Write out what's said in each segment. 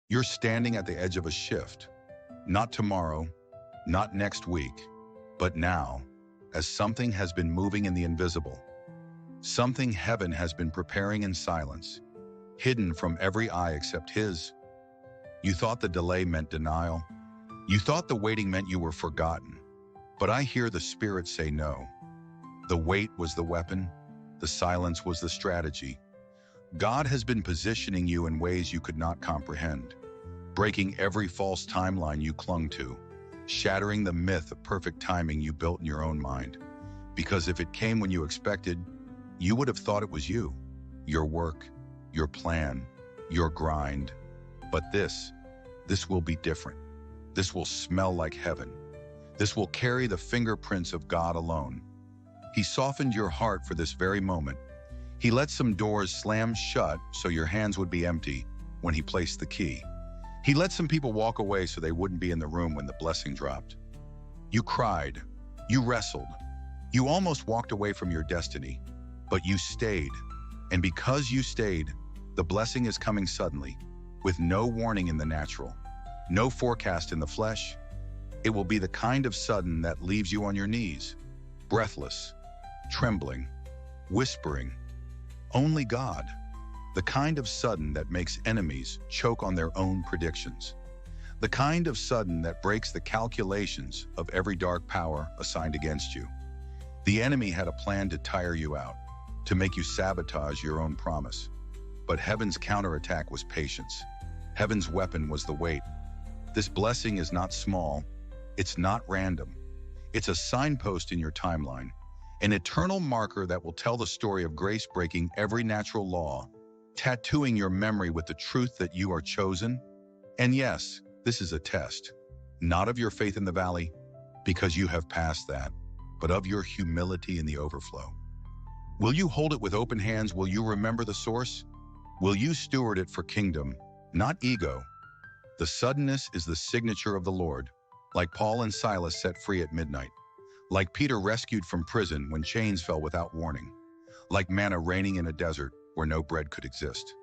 You're standing at the edge of a shift. Not tomorrow, not next week, but now, as something has been moving in the invisible. Something heaven has been preparing in silence, hidden from every eye except his. You thought the delay meant denial. You thought the waiting meant you were forgotten. But I hear the Spirit say no. The wait was the weapon. The silence was the strategy. God has been positioning you in ways you could not comprehend, breaking every false timeline you clung to, shattering the myth of perfect timing you built in your own mind. Because if it came when you expected, you would have thought it was you, your work, your plan, your grind. But this will be different. This will smell like heaven. This will carry the fingerprints of God alone. He softened your heart for this very moment. He let some doors slam shut so your hands would be empty when he placed the key. He let some people walk away so they wouldn't be in the room when the blessing dropped. You cried. You wrestled. You almost walked away from your destiny, but you stayed. And because you stayed, the blessing is coming suddenly, with no warning in the natural, no forecast in the flesh. It will be the kind of sudden that leaves you on your knees, breathless, trembling, whispering, only God. The kind of sudden that makes enemies choke on their own predictions. The kind of sudden that breaks the calculations of every dark power assigned against you. The enemy had a plan to tire you out, to make you sabotage your own promise. But heaven's counterattack was patience. Heaven's weapon was the wait. This blessing is not small. It's not random. It's a signpost in your timeline, an eternal marker that will tell the story of grace breaking every natural law, tattooing your memory with the truth that you are chosen. And yes, this is a test, not of your faith in the valley, because you have passed that, but of your humility in the overflow. Will you hold it with open hands? Will you remember the source? Will you steward it for kingdom, not ego? The suddenness is the signature of the Lord, like Paul and Silas set free at midnight, like Peter rescued from prison when chains fell without warning, like manna raining in a desert where no bread could exist.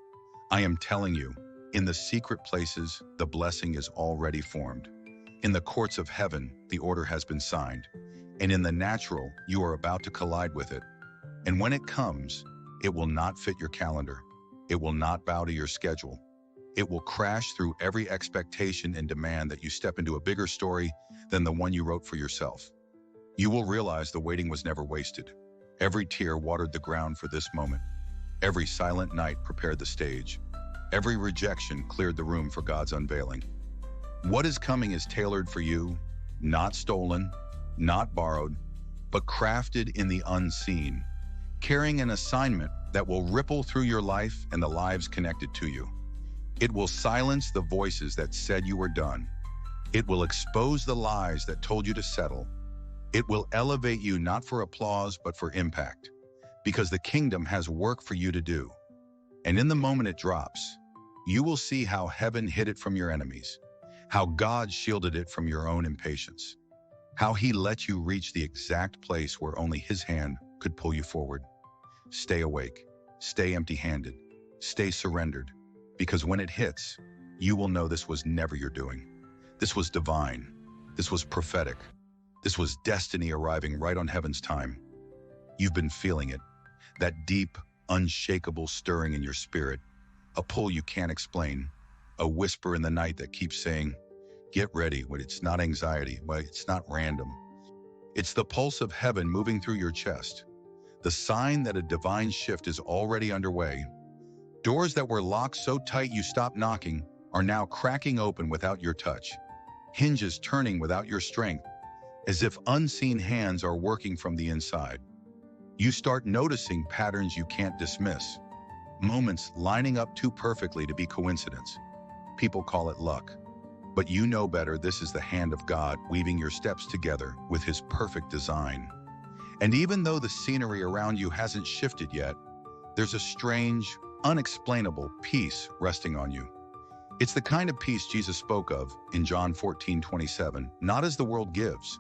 I am telling you, in the secret places, the blessing is already formed. In the courts of heaven, the order has been signed. And in the natural, you are about to collide with it. And when it comes, it will not fit your calendar. It will not bow to your schedule. It will crash through every expectation and demand that you step into a bigger story than the one you wrote for yourself. You will realize the waiting was never wasted. Every tear watered the ground for this moment. Every silent night prepared the stage. Every rejection cleared the room for God's unveiling. What is coming is tailored for you, not stolen, not borrowed, but crafted in the unseen, carrying an assignment that will ripple through your life and the lives connected to you. It will silence the voices that said you were done. It will expose the lies that told you to settle. It will elevate you not for applause, but for impact, because the kingdom has work for you to do. And in the moment it drops, you will see how heaven hid it from your enemies, how God shielded it from your own impatience, how he let you reach the exact place where only his hand could pull you forward. Stay awake, stay empty-handed, stay surrendered, because when it hits, you will know this was never your doing. This was divine. This was prophetic. This was destiny arriving right on heaven's time. You've been feeling it, that deep, unshakable stirring in your spirit, a pull you can't explain, a whisper in the night that keeps saying, get ready. When it's not anxiety, when it's not random. It's the pulse of heaven moving through your chest, the sign that a divine shift is already underway. Doors that were locked so tight you stopped knocking are now cracking open without your touch, hinges turning without your strength, as if unseen hands are working from the inside. You start noticing patterns you can't dismiss, moments lining up too perfectly to be coincidence. People call it luck, but you know better. This is the hand of God weaving your steps together with his perfect design. And even though the scenery around you hasn't shifted yet, there's a strange, unexplainable peace resting on you. It's the kind of peace Jesus spoke of in John 14:27, not as the world gives,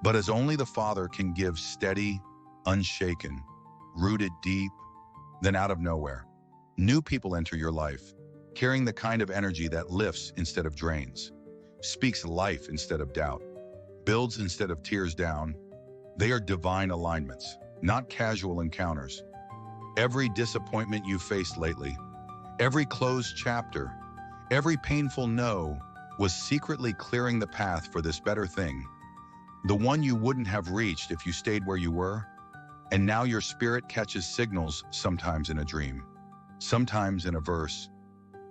but as only the Father can give, steady, unshaken, rooted deep. Then out of nowhere, new people enter your life. carrying the kind of energy that lifts instead of drains, speaks life instead of doubt, builds instead of tears down. They are divine alignments, not casual encounters. Every disappointment you faced lately, every closed chapter, every painful no was secretly clearing the path for this better thing, the one you wouldn't have reached if you stayed where you were. And now your spirit catches signals, sometimes in a dream, sometimes in a verse,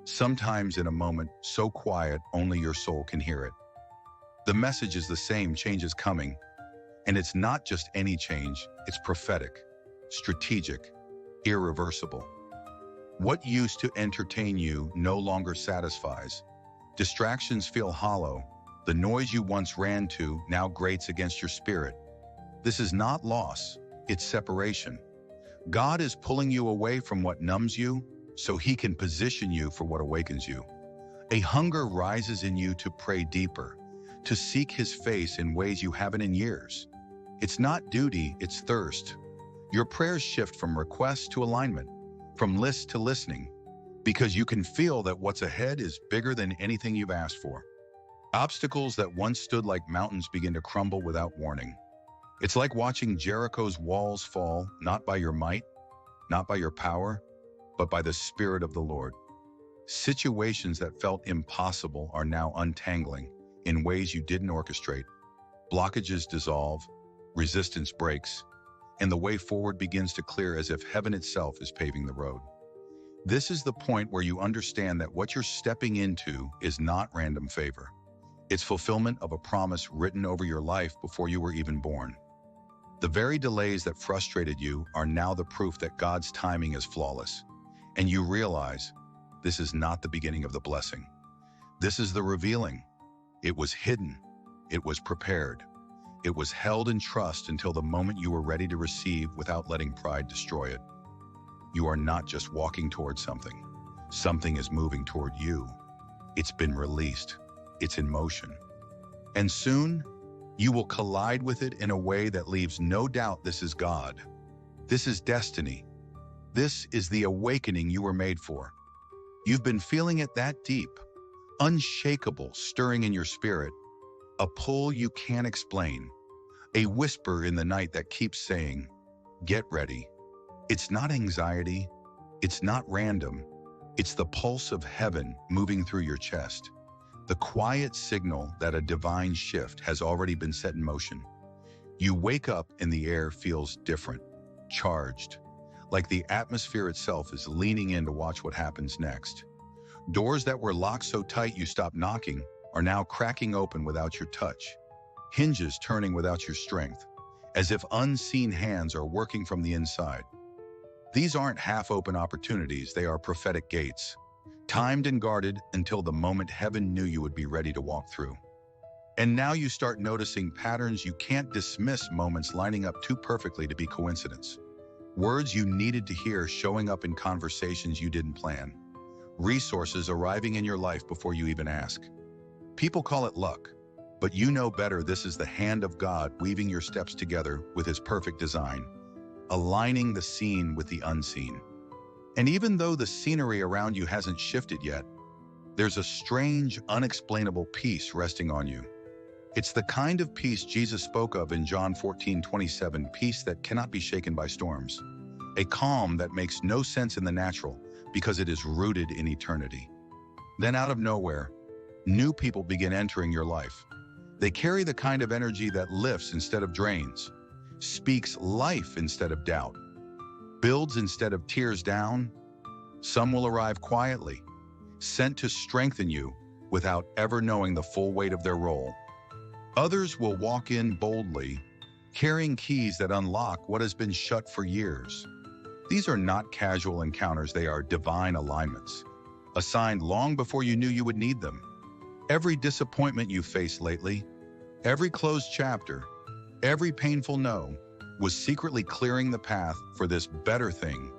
sometimes in a moment so quiet only your soul can hear it. The message is the same: change is coming. And it's not just any change, it's prophetic, strategic, irreversible. What used to entertain you no longer satisfies. Distractions feel hollow. The noise you once ran to now grates against your spirit. This is not loss, it's separation. God is pulling you away from what numbs you so he can position you for what awakens you. A hunger rises in you to pray deeper, to seek his face in ways you haven't in years. It's not duty, it's thirst. Your prayers shift from request to alignment, from list to listening, because you can feel that what's ahead is bigger than anything you've asked for. Obstacles that once stood like mountains begin to crumble without warning. It's like watching Jericho's walls fall, not by your might, not by your power, but by the Spirit of the Lord. Situations that felt impossible are now untangling in ways you didn't orchestrate. Blockages dissolve, resistance breaks, and the way forward begins to clear as if heaven itself is paving the road. This is the point where you understand that what you're stepping into is not random favor. It's fulfillment of a promise written over your life before you were even born. The very delays that frustrated you are now the proof that God's timing is flawless. And you realize this is not the beginning of the blessing. This is the revealing. It was hidden. It was prepared. It was held in trust until the moment you were ready to receive without letting pride destroy it. You are not just walking toward something. Something is moving toward you. It's been released. It's in motion. And soon, you will collide with it in a way that leaves no doubt this is God. This is destiny. This is the awakening you were made for. You've been feeling it that deep, unshakable, stirring in your spirit, a pull you can't explain, a whisper in the night that keeps saying, get ready. It's not anxiety. It's not random. It's the pulse of heaven moving through your chest. The quiet signal that a divine shift has already been set in motion. You wake up and the air feels different, charged, like the atmosphere itself is leaning in to watch what happens next. Doors that were locked so tight you stopped knocking are now cracking open without your touch. Hinges turning without your strength, as if unseen hands are working from the inside. These aren't half-open opportunities, they are prophetic gates, timed and guarded until the moment heaven knew you would be ready to walk through. And now you start noticing patterns you can't dismiss, moments lining up too perfectly to be coincidence. Words you needed to hear showing up in conversations you didn't plan. Resources arriving in your life before you even ask. People call it luck, but you know better. This is the hand of God weaving your steps together with his perfect design, aligning the seen with the unseen. And even though the scenery around you hasn't shifted yet, there's a strange, unexplainable peace resting on you. It's the kind of peace Jesus spoke of in John 14:27, peace that cannot be shaken by storms. A calm that makes no sense in the natural because it is rooted in eternity. Then out of nowhere, new people begin entering your life. They carry the kind of energy that lifts instead of drains, speaks life instead of doubt, builds instead of tears down. Some will arrive quietly, sent to strengthen you without ever knowing the full weight of their role. Others will walk in boldly, carrying keys that unlock what has been shut for years. These are not casual encounters, they are divine alignments, assigned long before you knew you would need them. Every disappointment you faced lately, every closed chapter, every painful no, was secretly clearing the path for this better thing,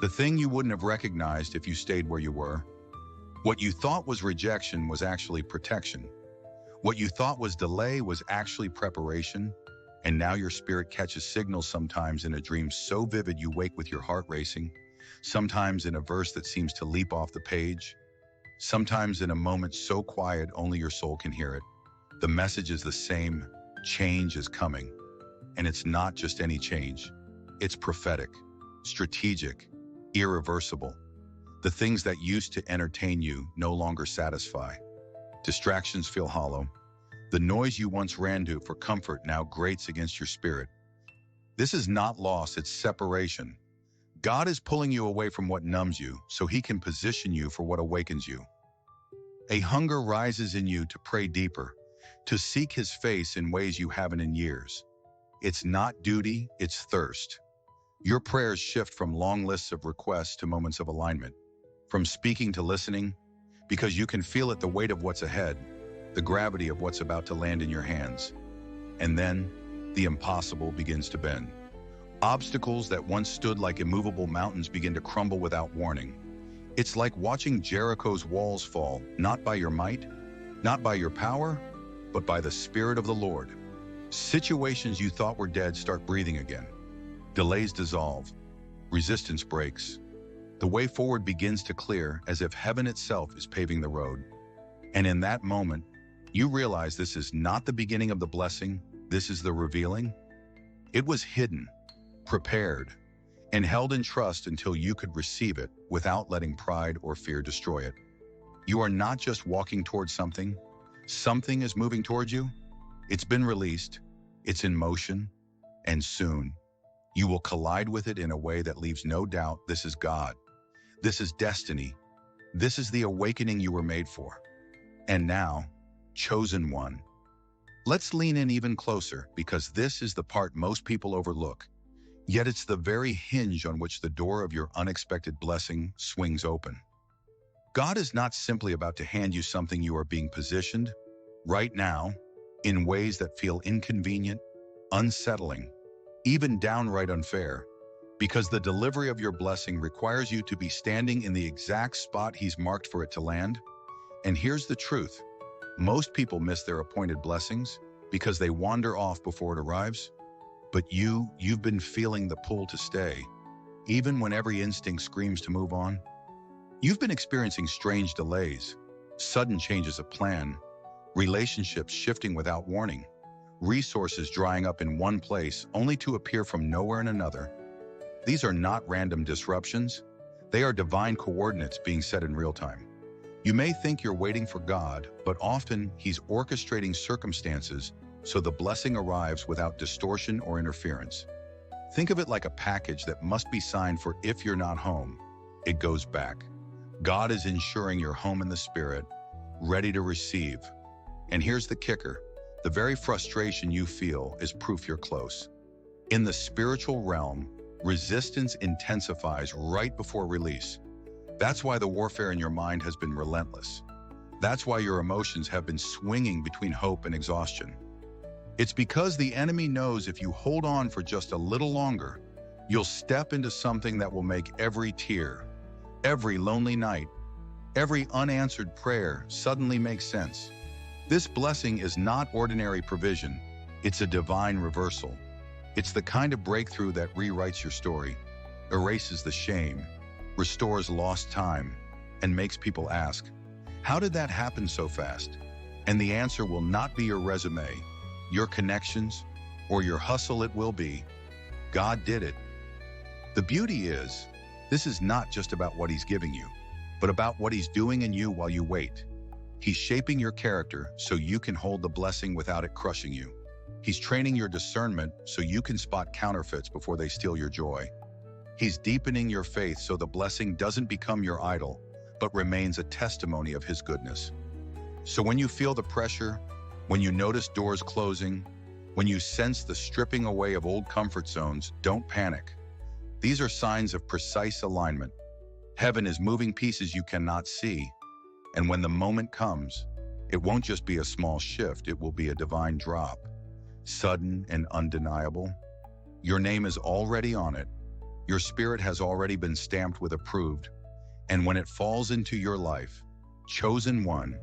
the thing you wouldn't have recognized if you stayed where you were. What you thought was rejection was actually protection. What you thought was delay was actually preparation. And now your spirit catches signals, sometimes in a dream so vivid you wake with your heart racing, sometimes in a verse that seems to leap off the page, sometimes in a moment so quiet only your soul can hear it. The message is the same: change is coming. And it's not just any change. It's prophetic, strategic, irreversible. The things that used to entertain you no longer satisfy. Distractions feel hollow. The noise you once ran to for comfort now grates against your spirit. This is not loss, it's separation. God is pulling you away from what numbs you so he can position you for what awakens you. A hunger rises in you to pray deeper, to seek his face in ways you haven't in years. It's not duty, it's thirst. Your prayers shift from long lists of requests to moments of alignment, from speaking to listening, because you can feel it, the weight of what's ahead, the gravity of what's about to land in your hands. And then, the impossible begins to bend. Obstacles that once stood like immovable mountains begin to crumble without warning. It's like watching Jericho's walls fall, not by your might, not by your power, but by the Spirit of the Lord. Situations you thought were dead start breathing again. Delays dissolve. Resistance breaks. The way forward begins to clear, as if heaven itself is paving the road. And in that moment, you realize this is not the beginning of the blessing, this is the revealing. It was hidden, prepared, and held in trust until you could receive it without letting pride or fear destroy it. You are not just walking towards something. Something is moving towards you. It's been released, it's in motion, and soon, you will collide with it in a way that leaves no doubt this is God. This is destiny. This is the awakening you were made for. And now, chosen one. Let's lean in even closer, because this is the part most people overlook. Yet it's the very hinge on which the door of your unexpected blessing swings open. God is not simply about to hand you something. You are being positioned right now in ways that feel inconvenient, unsettling, even downright unfair, because the delivery of your blessing requires you to be standing in the exact spot he's marked for it to land. And here's the truth. Most people miss their appointed blessings because they wander off before it arrives. But you've been feeling the pull to stay, even when every instinct screams to move on. You've been experiencing strange delays, sudden changes of plan, relationships shifting without warning, resources drying up in one place only to appear from nowhere in another. These are not random disruptions. They are divine coordinates being set in real time. You may think you're waiting for God, but often he's orchestrating circumstances so the blessing arrives without distortion or interference. Think of it like a package that must be signed, for if you're not home, it goes back. God is ensuring you're home in the Spirit, ready to receive. And here's the kicker. The very frustration you feel is proof you're close. In the spiritual realm, resistance intensifies right before release. That's why the warfare in your mind has been relentless. That's why your emotions have been swinging between hope and exhaustion. It's because the enemy knows if you hold on for just a little longer, you'll step into something that will make every tear, every lonely night, every unanswered prayer suddenly make sense. This blessing is not ordinary provision, it's a divine reversal. It's the kind of breakthrough that rewrites your story, erases the shame, restores lost time, and makes people ask, how did that happen so fast? And the answer will not be your resume, your connections, or your hustle. It will be, God did it. The beauty is, this is not just about what he's giving you, but about what he's doing in you while you wait. He's shaping your character so you can hold the blessing without it crushing you. He's training your discernment so you can spot counterfeits before they steal your joy. He's deepening your faith so the blessing doesn't become your idol, but remains a testimony of his goodness. So when you feel the pressure, when you notice doors closing, when you sense the stripping away of old comfort zones, don't panic. These are signs of precise alignment. Heaven is moving pieces you cannot see, and when the moment comes, it won't just be a small shift, it will be a divine drop, sudden and undeniable. Your name is already on it. Your spirit has already been stamped with approved, and when it falls into your life, chosen one,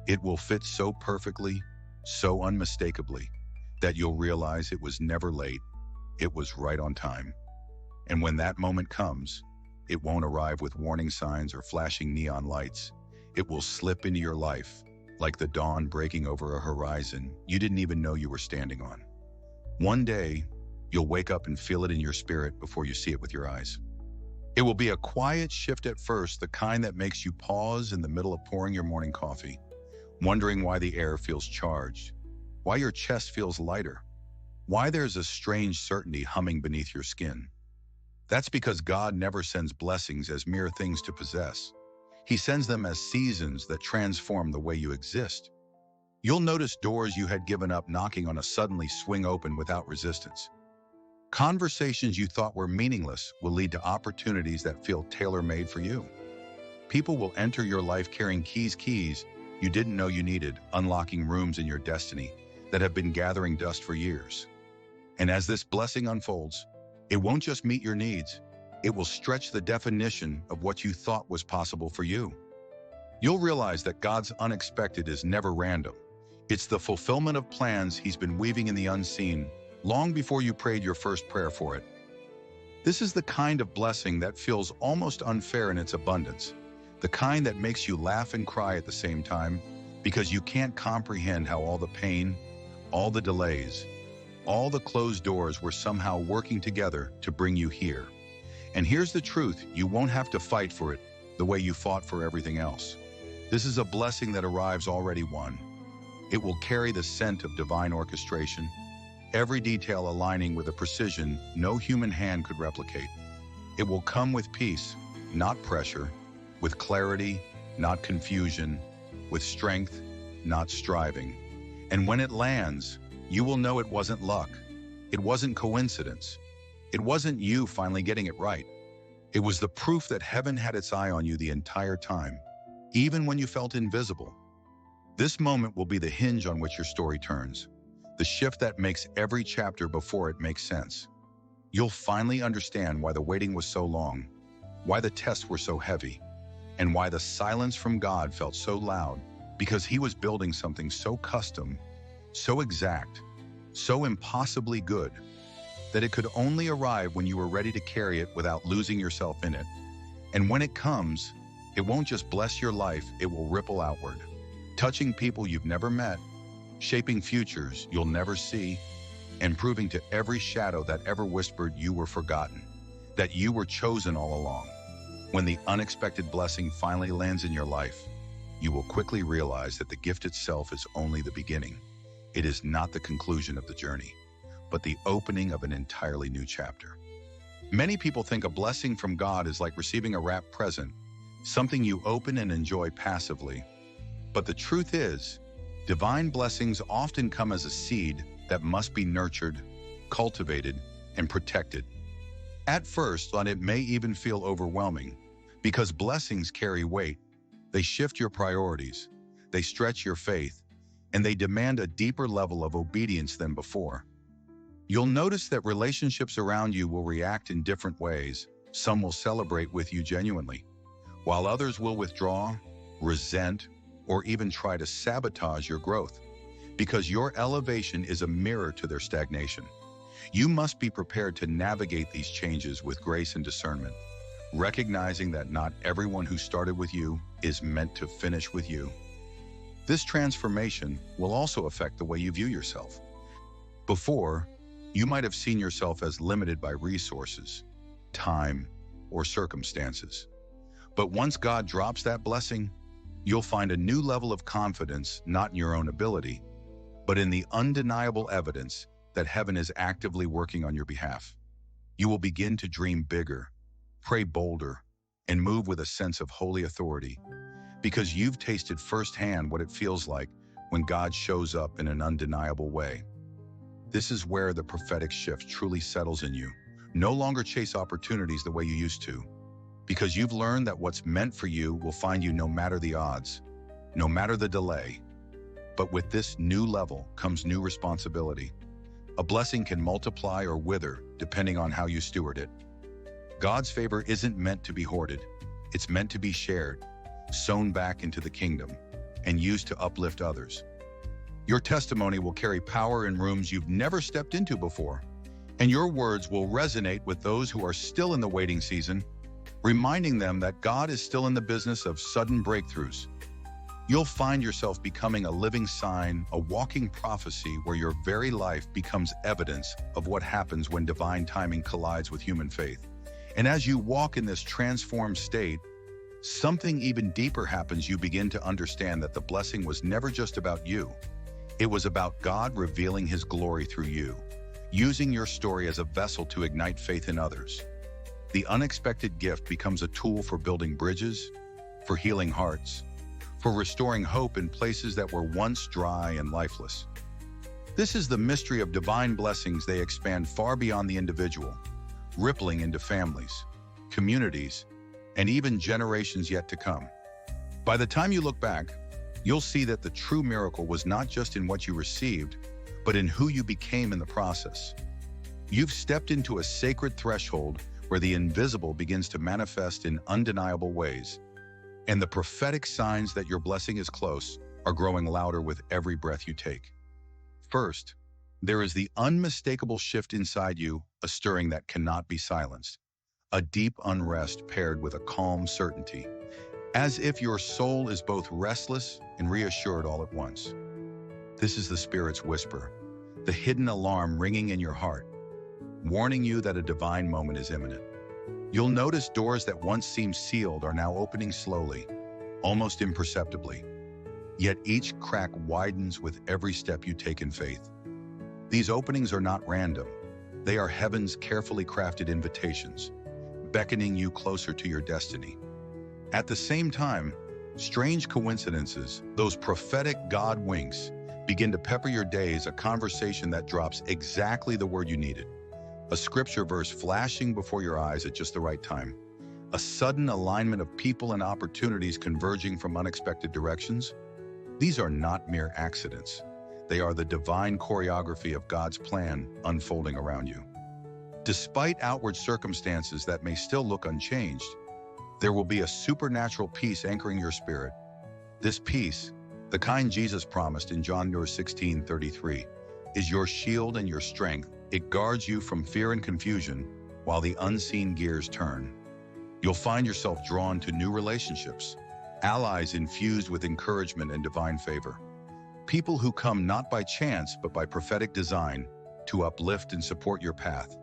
it will fit so perfectly, so unmistakably, that you'll realize it was never late, it was right on time. And when that moment comes, it won't arrive with warning signs or flashing neon lights. It will slip into your life, like the dawn breaking over a horizon you didn't even know you were standing on. One day, you'll wake up and feel it in your spirit before you see it with your eyes. It will be a quiet shift at first, the kind that makes you pause in the middle of pouring your morning coffee, wondering why the air feels charged, why your chest feels lighter, why there's a strange certainty humming beneath your skin. That's because God never sends blessings as mere things to possess. He sends them as seasons that transform the way you exist. You'll notice doors you had given up knocking on suddenly swing open without resistance. Conversations you thought were meaningless will lead to opportunities that feel tailor-made for you. People will enter your life carrying keys you didn't know you needed, unlocking rooms in your destiny that have been gathering dust for years. And as this blessing unfolds, it won't just meet your needs, it will stretch the definition of what you thought was possible for you. You'll realize that God's unexpected is never random. It's the fulfillment of plans He's been weaving in the unseen, long before you prayed your first prayer for it. This is the kind of blessing that feels almost unfair in its abundance, the kind that makes you laugh and cry at the same time, because you can't comprehend how all the pain, all the delays, all the closed doors were somehow working together to bring you here. And here's the truth, you won't have to fight for it the way you fought for everything else. This is a blessing that arrives already won. It will carry the scent of divine orchestration, every detail aligning with a precision no human hand could replicate. It will come with peace, not pressure, with clarity, not confusion, with strength, not striving. And when it lands, you will know it wasn't luck. It wasn't coincidence. It wasn't you finally getting it right. It was the proof that heaven had its eye on you the entire time, even when you felt invisible. This moment will be the hinge on which your story turns, the shift that makes every chapter before it makes sense. You'll finally understand why the waiting was so long, why the tests were so heavy, and why the silence from God felt so loud, because He was building something so custom, so exact, so impossibly good, that it could only arrive when you were ready to carry it without losing yourself in it. And when it comes, it won't just bless your life, it will ripple outward, touching people you've never met, shaping futures you'll never see, and proving to every shadow that ever whispered you were forgotten, that you were chosen all along. When the unexpected blessing finally lands in your life, you will quickly realize that the gift itself is only the beginning. It is not the conclusion of the journey, but the opening of an entirely new chapter. Many people think a blessing from God is like receiving a wrapped present, something you open and enjoy passively. But the truth is, divine blessings often come as a seed that must be nurtured, cultivated, and protected. At first, it may even feel overwhelming, because blessings carry weight. They shift your priorities, they stretch your faith, and they demand a deeper level of obedience than before. You'll notice that relationships around you will react in different ways. Some will celebrate with you genuinely, while others will withdraw, resent, or even try to sabotage your growth, because your elevation is a mirror to their stagnation. You must be prepared to navigate these changes with grace and discernment, recognizing that not everyone who started with you is meant to finish with you. This transformation will also affect the way you view yourself. Before, you might have seen yourself as limited by resources, time, or circumstances. But once God drops that blessing, you'll find a new level of confidence, not in your own ability, but in the undeniable evidence that heaven is actively working on your behalf. You will begin to dream bigger, pray bolder, and move with a sense of holy authority, because you've tasted firsthand what it feels like when God shows up in an undeniable way. This is where the prophetic shift truly settles in you. No longer chase opportunities the way you used to, because you've learned that what's meant for you will find you no matter the odds, no matter the delay. But with this new level comes new responsibility. A blessing can multiply or wither depending on how you steward it. God's favor isn't meant to be hoarded. It's meant to be shared, sown back into the kingdom, and used to uplift others. Your testimony will carry power in rooms you've never stepped into before, and your words will resonate with those who are still in the waiting season, reminding them that God is still in the business of sudden breakthroughs, You'll find yourself becoming a living sign, a walking prophecy where your very life becomes evidence of what happens when divine timing collides with human faith. And as you walk in this transformed state, something even deeper happens. You begin to understand that the blessing was never just about you. It was about God revealing His glory through you, using your story as a vessel to ignite faith in others. The unexpected gift becomes a tool for building bridges, for healing hearts, for restoring hope in places that were once dry and lifeless. This is the mystery of divine blessings. They expand far beyond the individual, rippling into families, communities, and even generations yet to come. By the time you look back, you'll see that the true miracle was not just in what you received, but in who you became in the process. You've stepped into a sacred threshold where the invisible begins to manifest in undeniable ways, and the prophetic signs that your blessing is close are growing louder with every breath you take. First, there is the unmistakable shift inside you, a stirring that cannot be silenced, a deep unrest paired with a calm certainty, as if your soul is both restless and reassured all at once. This is the Spirit's whisper, the hidden alarm ringing in your heart, warning you that a divine moment is imminent. You'll notice doors that once seemed sealed are now opening slowly, almost imperceptibly. Yet each crack widens with every step you take in faith. These openings are not random. They are heaven's carefully crafted invitations, beckoning you closer to your destiny. At the same time, strange coincidences, those prophetic God winks, begin to pepper your days, a conversation that drops exactly the word you needed, a scripture verse flashing before your eyes at just the right time, a sudden alignment of people and opportunities converging from unexpected directions. These are not mere accidents. They are the divine choreography of God's plan unfolding around you. Despite outward circumstances that may still look unchanged, there will be a supernatural peace anchoring your spirit. This peace, the kind Jesus promised in John 16:33, is your shield and your strength. It guards you from fear and confusion while the unseen gears turn. You'll find yourself drawn to new relationships, allies infused with encouragement and divine favor, people who come not by chance but by prophetic design to uplift and support your path.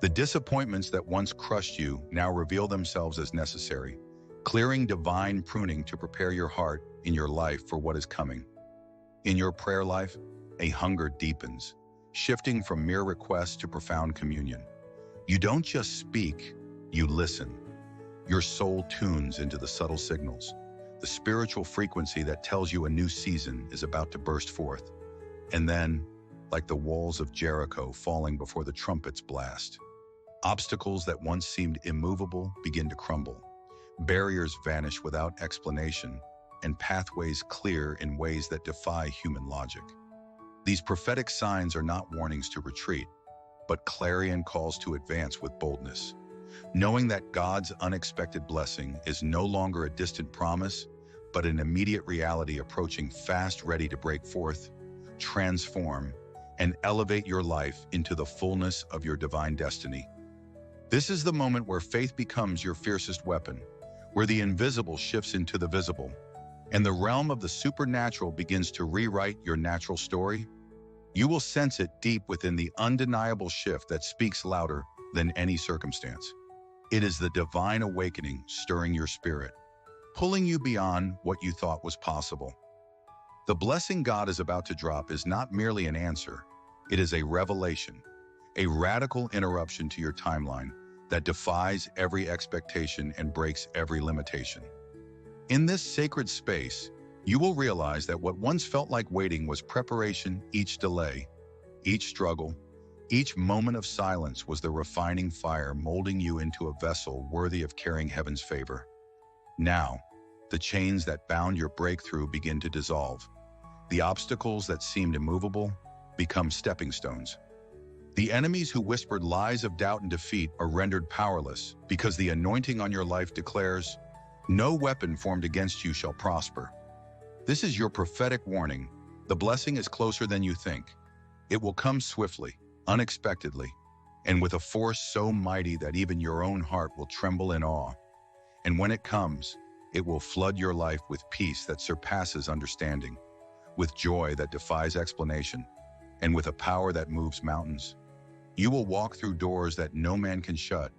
The disappointments that once crushed you now reveal themselves as necessary, clearing divine pruning to prepare your heart in your life for what is coming. In your prayer life, a hunger deepens, shifting from mere request to profound communion. You don't just speak, you listen. Your soul tunes into the subtle signals, the spiritual frequency that tells you a new season is about to burst forth. And then, like the walls of Jericho falling before the trumpet's blast, obstacles that once seemed immovable begin to crumble. Barriers vanish without explanation, and pathways clear in ways that defy human logic. These prophetic signs are not warnings to retreat, but clarion calls to advance with boldness, knowing that God's unexpected blessing is no longer a distant promise, but an immediate reality approaching fast, ready to break forth, transform, and elevate your life into the fullness of your divine destiny. This is the moment where faith becomes your fiercest weapon, where the invisible shifts into the visible, and the realm of the supernatural begins to rewrite your natural story. You will sense it deep within, the undeniable shift that speaks louder than any circumstance. It is the divine awakening stirring your spirit, pulling you beyond what you thought was possible. The blessing God is about to drop is not merely an answer, it is a revelation, a radical interruption to your timeline that defies every expectation and breaks every limitation. In this sacred space, you will realize that what once felt like waiting was preparation. Each delay, each struggle, each moment of silence was the refining fire molding you into a vessel worthy of carrying heaven's favor. Now, the chains that bound your breakthrough begin to dissolve. The obstacles that seemed immovable become stepping stones. The enemies who whispered lies of doubt and defeat are rendered powerless because the anointing on your life declares, "No weapon formed against you shall prosper." This is your prophetic warning. The blessing is closer than you think. It will come swiftly, unexpectedly, and with a force so mighty that even your own heart will tremble in awe. And when it comes, It will flood your life with peace that surpasses understanding, with joy that defies explanation, and with a power that moves mountains. You will walk through doors that no man can shut,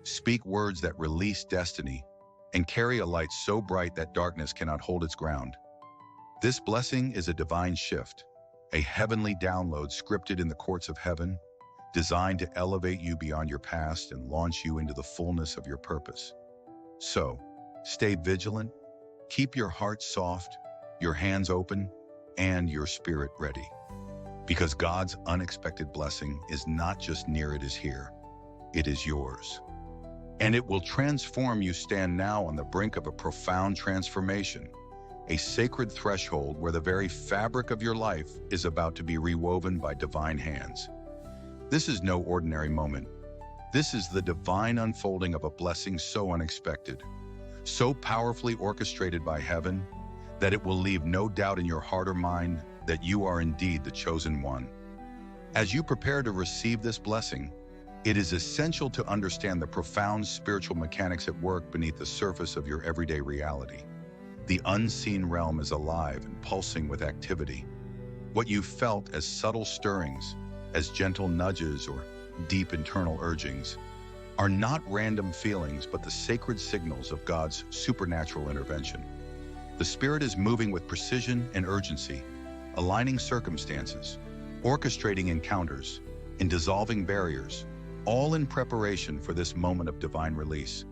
speak words that release destiny, and carry a light so bright that darkness cannot hold its ground. This blessing is a divine shift, a heavenly download scripted in the courts of heaven, designed to elevate you beyond your past and launch you into the fullness of your purpose. So, stay vigilant, keep your heart soft, your hands open, and your spirit ready. Because God's unexpected blessing is not just near, it is here. It is yours. And it will transform you. Stand now on the brink of a profound transformation, a sacred threshold where the very fabric of your life is about to be rewoven by divine hands. This is no ordinary moment. This is the divine unfolding of a blessing so unexpected, so powerfully orchestrated by heaven, that it will leave no doubt in your heart or mind that you are indeed the chosen one. As you prepare to receive this blessing, it is essential to understand the profound spiritual mechanics at work beneath the surface of your everyday reality. The unseen realm is alive and pulsing with activity. What you felt as subtle stirrings, as gentle nudges or deep internal urgings, are not random feelings but the sacred signals of God's supernatural intervention. The Spirit is moving with precision and urgency, aligning circumstances, orchestrating encounters, and dissolving barriers, all in preparation for this moment of divine release.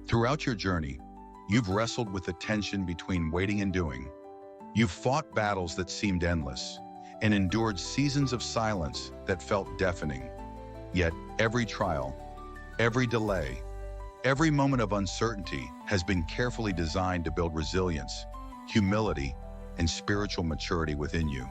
Throughout your journey, you've wrestled with the tension between waiting and doing. You've fought battles that seemed endless and endured seasons of silence that felt deafening. Yet every trial, every delay, every moment of uncertainty has been carefully designed to build resilience, humility, and spiritual maturity within you.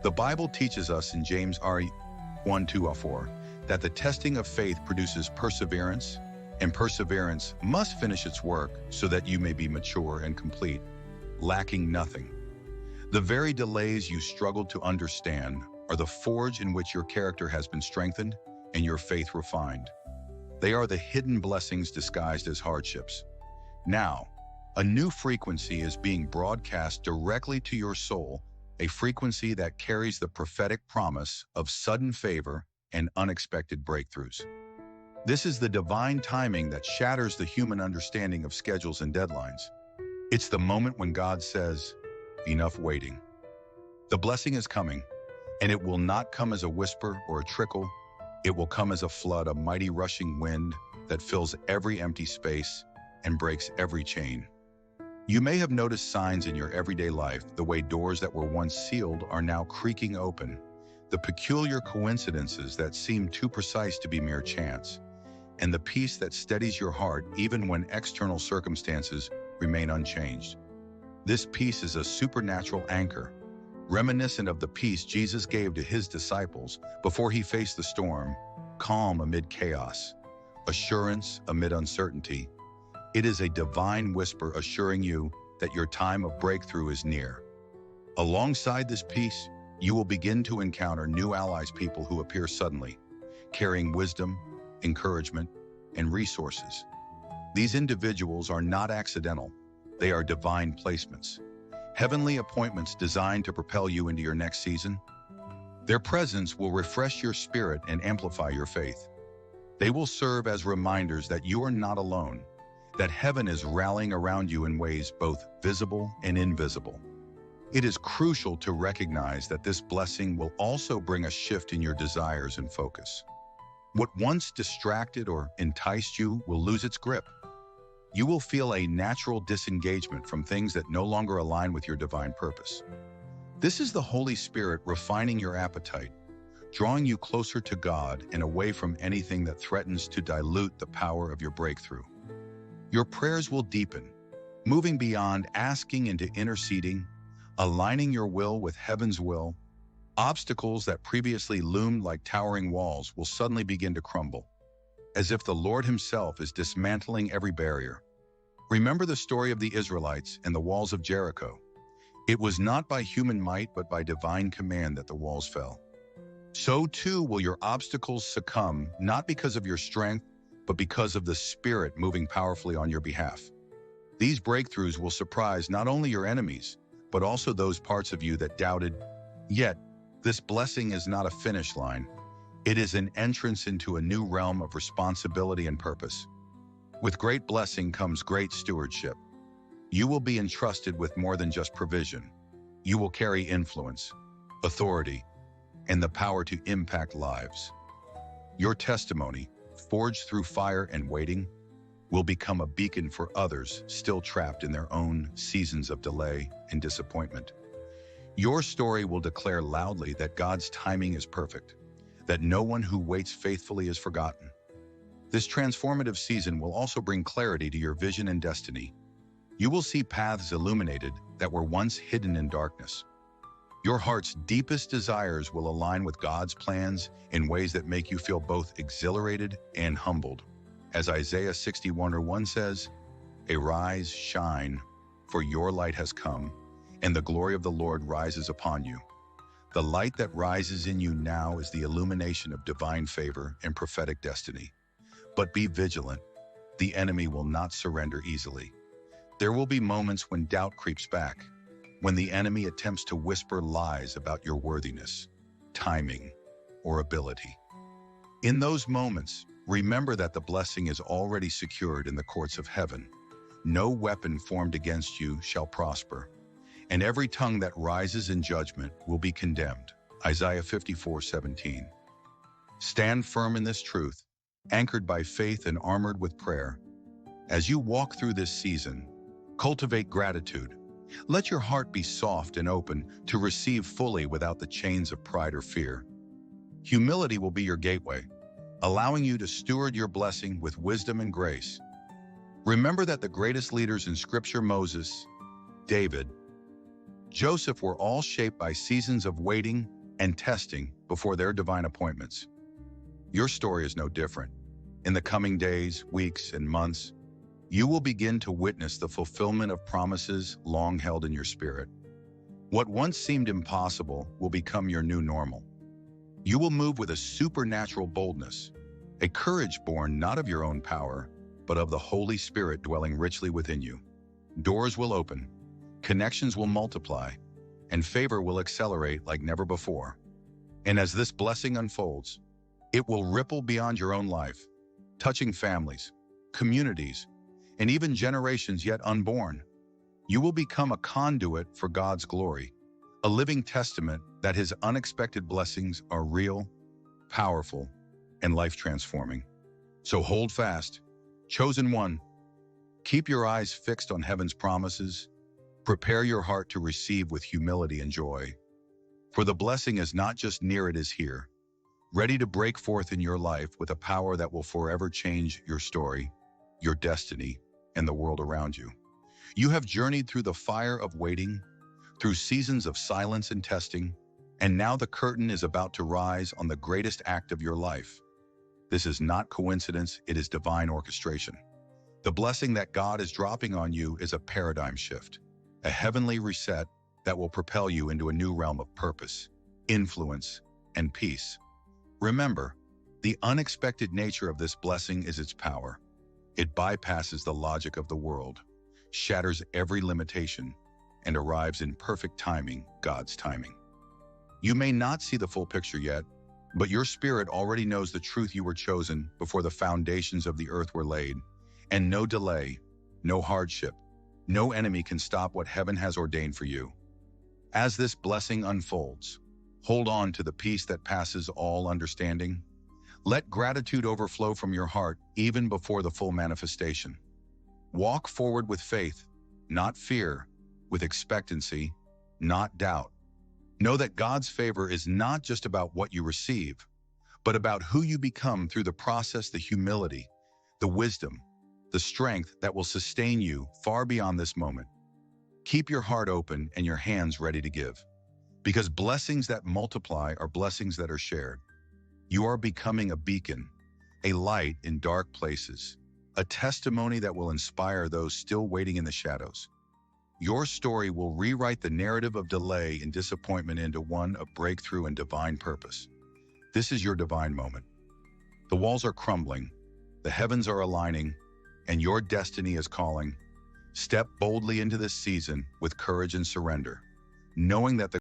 The Bible teaches us in James 1:2-4 that the testing of faith produces perseverance, and perseverance must finish its work so that you may be mature and complete, lacking nothing. The very delays you struggled to understand are the forge in which your character has been strengthened and your faith refined. They are the hidden blessings disguised as hardships. Now, a new frequency is being broadcast directly to your soul, a frequency that carries the prophetic promise of sudden favor and unexpected breakthroughs. This is the divine timing that shatters the human understanding of schedules and deadlines. It's the moment when God says, "Enough waiting." The blessing is coming, and it will not come as a whisper or a trickle. It will come as a flood, a mighty rushing wind that fills every empty space and breaks every chain. You may have noticed signs in your everyday life, the way doors that were once sealed are now creaking open, the peculiar coincidences that seem too precise to be mere chance, and the peace that steadies your heart even when external circumstances remain unchanged. This peace is a supernatural anchor, reminiscent of the peace Jesus gave to his disciples before he faced the storm, calm amid chaos, assurance amid uncertainty. It is a divine whisper assuring you that your time of breakthrough is near. Alongside this peace, you will begin to encounter new allies, people who appear suddenly, carrying wisdom, encouragement, and resources. These individuals are not accidental. They are divine placements, heavenly appointments designed to propel you into your next season. Their presence will refresh your spirit and amplify your faith. They will serve as reminders that you are not alone, that heaven is rallying around you in ways both visible and invisible. It is crucial to recognize that this blessing will also bring a shift in your desires and focus. What once distracted or enticed you will lose its grip. You will feel a natural disengagement from things that no longer align with your divine purpose. This is the Holy Spirit refining your appetite, drawing you closer to God and away from anything that threatens to dilute the power of your breakthrough. Your prayers will deepen, moving beyond asking into interceding, aligning your will with heaven's will. Obstacles that previously loomed like towering walls will suddenly begin to crumble, as if the Lord himself is dismantling every barrier. Remember the story of the Israelites and the walls of Jericho. It was not by human might but by divine command that the walls fell. So too will your obstacles succumb, not because of your strength, but because of the Spirit moving powerfully on your behalf. These breakthroughs will surprise not only your enemies, but also those parts of you that doubted. Yet, this blessing is not a finish line. It is an entrance into a new realm of responsibility and purpose. With great blessing comes great stewardship. You will be entrusted with more than just provision. You will carry influence, authority, and the power to impact lives. Your testimony, forged through fire and waiting, will become a beacon for others still trapped in their own seasons of delay and disappointment. Your story will declare loudly that God's timing is perfect, that no one who waits faithfully is forgotten. This transformative season will also bring clarity to your vision and destiny. You will see paths illuminated that were once hidden in darkness. Your heart's deepest desires will align with God's plans in ways that make you feel both exhilarated and humbled. As Isaiah 61:1 says, "Arise, shine, for your light has come, and the glory of the Lord rises upon you." The light that rises in you now is the illumination of divine favor and prophetic destiny. But be vigilant. The enemy will not surrender easily. There will be moments when doubt creeps back, when the enemy attempts to whisper lies about your worthiness, timing, or ability. In those moments, remember that the blessing is already secured in the courts of heaven. No weapon formed against you shall prosper, and every tongue that rises in judgment will be condemned. Isaiah 54:17. Stand firm in this truth, anchored by faith and armored with prayer. As you walk through this season, cultivate gratitude. Let your heart be soft and open to receive fully without the chains of pride or fear. Humility will be your gateway, allowing you to steward your blessing with wisdom and grace. Remember that the greatest leaders in Scripture, Moses, David, Joseph, were all shaped by seasons of waiting and testing before their divine appointments. Your story is no different. In the coming days, weeks, and months, you will begin to witness the fulfillment of promises long held in your spirit. What once seemed impossible will become your new normal. You will move with a supernatural boldness, a courage born not of your own power, but of the Holy Spirit dwelling richly within you. Doors will open, connections will multiply, and favor will accelerate like never before. And as this blessing unfolds, it will ripple beyond your own life, touching families, communities, and even generations yet unborn. You will become a conduit for God's glory, a living testament that His unexpected blessings are real, powerful, and life-transforming. So hold fast, chosen one. Keep your eyes fixed on heaven's promises. Prepare your heart to receive with humility and joy. For the blessing is not just near, it is here, ready to break forth in your life with a power that will forever change your story, your destiny, and the world around you. You have journeyed through the fire of waiting, through seasons of silence and testing, and now the curtain is about to rise on the greatest act of your life. This is not coincidence, it is divine orchestration. The blessing that God is dropping on you is a paradigm shift, a heavenly reset that will propel you into a new realm of purpose, influence, and peace. Remember, the unexpected nature of this blessing is its power. It bypasses the logic of the world, shatters every limitation, and arrives in perfect timing, God's timing. You may not see the full picture yet, but your spirit already knows the truth: you were chosen before the foundations of the earth were laid, and no delay, no hardship, no enemy can stop what heaven has ordained for you. As this blessing unfolds, hold on to the peace that passes all understanding. Let gratitude overflow from your heart even before the full manifestation. Walk forward with faith, not fear, with expectancy, not doubt. Know that God's favor is not just about what you receive, but about who you become through the process, the humility, the wisdom, the strength that will sustain you far beyond this moment. Keep your heart open and your hands ready to give, because blessings that multiply are blessings that are shared. You are becoming a beacon, a light in dark places, a testimony that will inspire those still waiting in the shadows. Your story will rewrite the narrative of delay and disappointment into one of breakthrough and divine purpose. This is your divine moment. The walls are crumbling, the heavens are aligning, and your destiny is calling. Step boldly into this season with courage and surrender, knowing that the